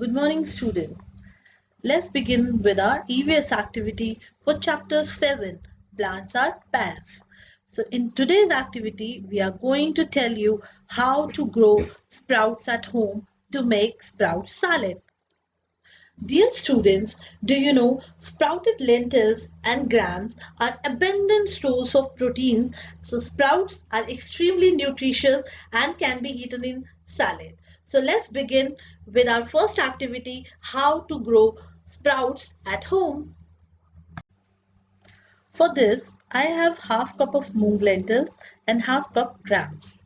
Good morning, students. Let's begin with our EVS activity for Chapter 7, Plants are Pals. So in today's activity, we are going to tell you how to grow sprouts at home to make sprout salad. Dear students, do you know sprouted lentils and grams are abundant stores of proteins, so sprouts are extremely nutritious and can be eaten in salad. So let's begin with our first activity, how to grow sprouts at home. For this, I have half cup of moong lentils and half cup grams.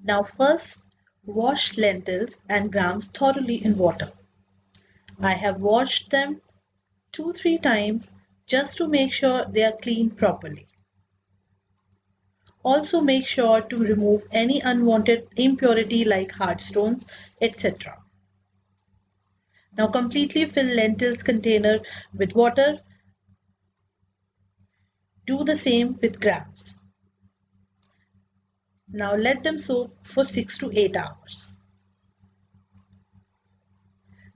Now first, wash lentils and grams thoroughly in water. I have washed them 2-3 times just to make sure they are cleaned properly. Also make sure to remove any unwanted impurity like hard stones, etc. Now completely fill lentils container with water. Do the same with grams. Now let them soak for 6 to 8 hours.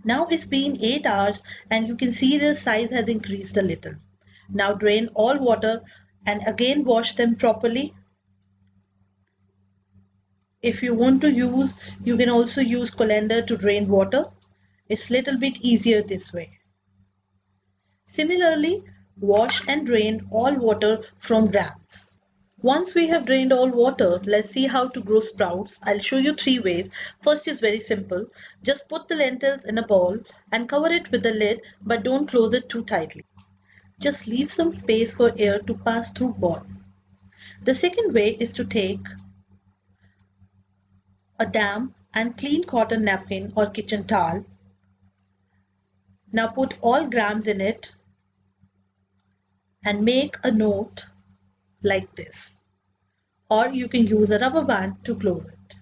Now it's been 8 hours and you can see the size has increased a little. Now drain all water and again wash them properly. If you want to use, you can also use colander to drain water. It's a little bit easier this way. Similarly, wash and drain all water from grams. Once we have drained all water, let's see how to grow sprouts. I'll show you 3 ways. First is very simple. Just put the lentils in a bowl and cover it with the lid, but don't close it too tightly. Just leave some space for air to pass through bowl. The second way is to take a damp and clean cotton napkin or kitchen towel. Now put all grams in it and make a note like this, or you can use a rubber band to close it.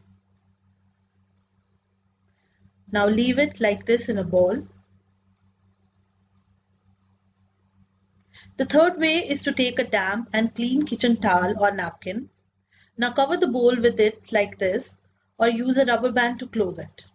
Now leave it like this in a bowl. The third way is to take a damp and clean kitchen towel or napkin. Now cover the bowl with it like this, or use a rubber band to close it.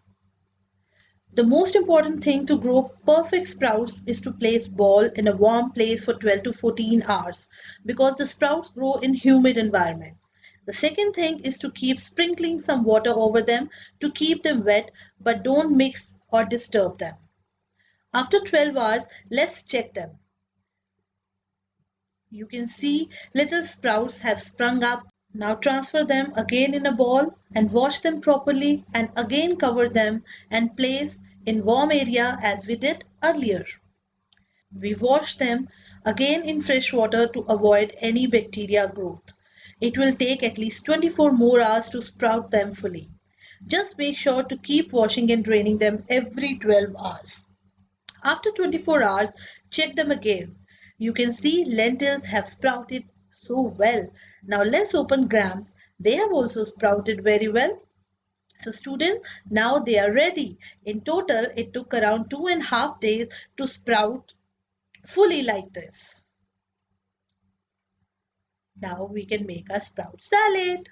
The most important thing to grow perfect sprouts is to place ball in a warm place for 12 to 14 hours because the sprouts grow in humid environment. The second thing is to keep sprinkling some water over them to keep them wet, but don't mix or disturb them. After 12 hours, let's check them. You can see little sprouts have sprung up. Now transfer them again in a bowl and wash them properly and again cover them and place in warm area as we did earlier. We wash them again in fresh water to avoid any bacteria growth. It will take at least 24 more hours to sprout them fully. Just make sure to keep washing and draining them every 12 hours. After 24 hours, check them again. You can see lentils have sprouted so well. Now let's open grams. They have also sprouted very well. So students, now they are ready. In total, it took around 2.5 days to sprout fully like this. Now we can make a sprout salad.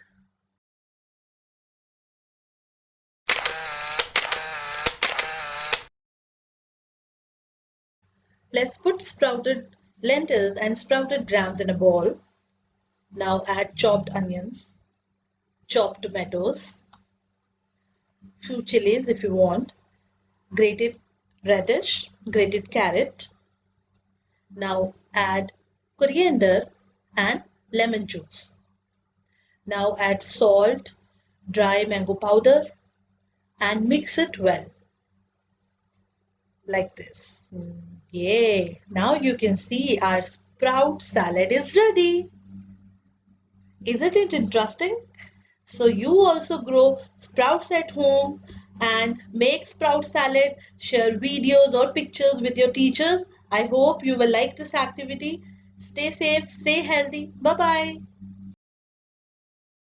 Let's put sprouted lentils and sprouted grams in a bowl. Now add chopped onions, chopped tomatoes, few chilies if you want, grated radish, grated carrot. Now add coriander and lemon juice. Now add salt, dry mango powder and mix it well like this. Yay! Now you can see our sprout salad is ready. Isn't it interesting? So you also grow sprouts at home and make sprout salad, share videos or pictures with your teachers. I hope you will like this activity. Stay safe, stay healthy. Bye-bye.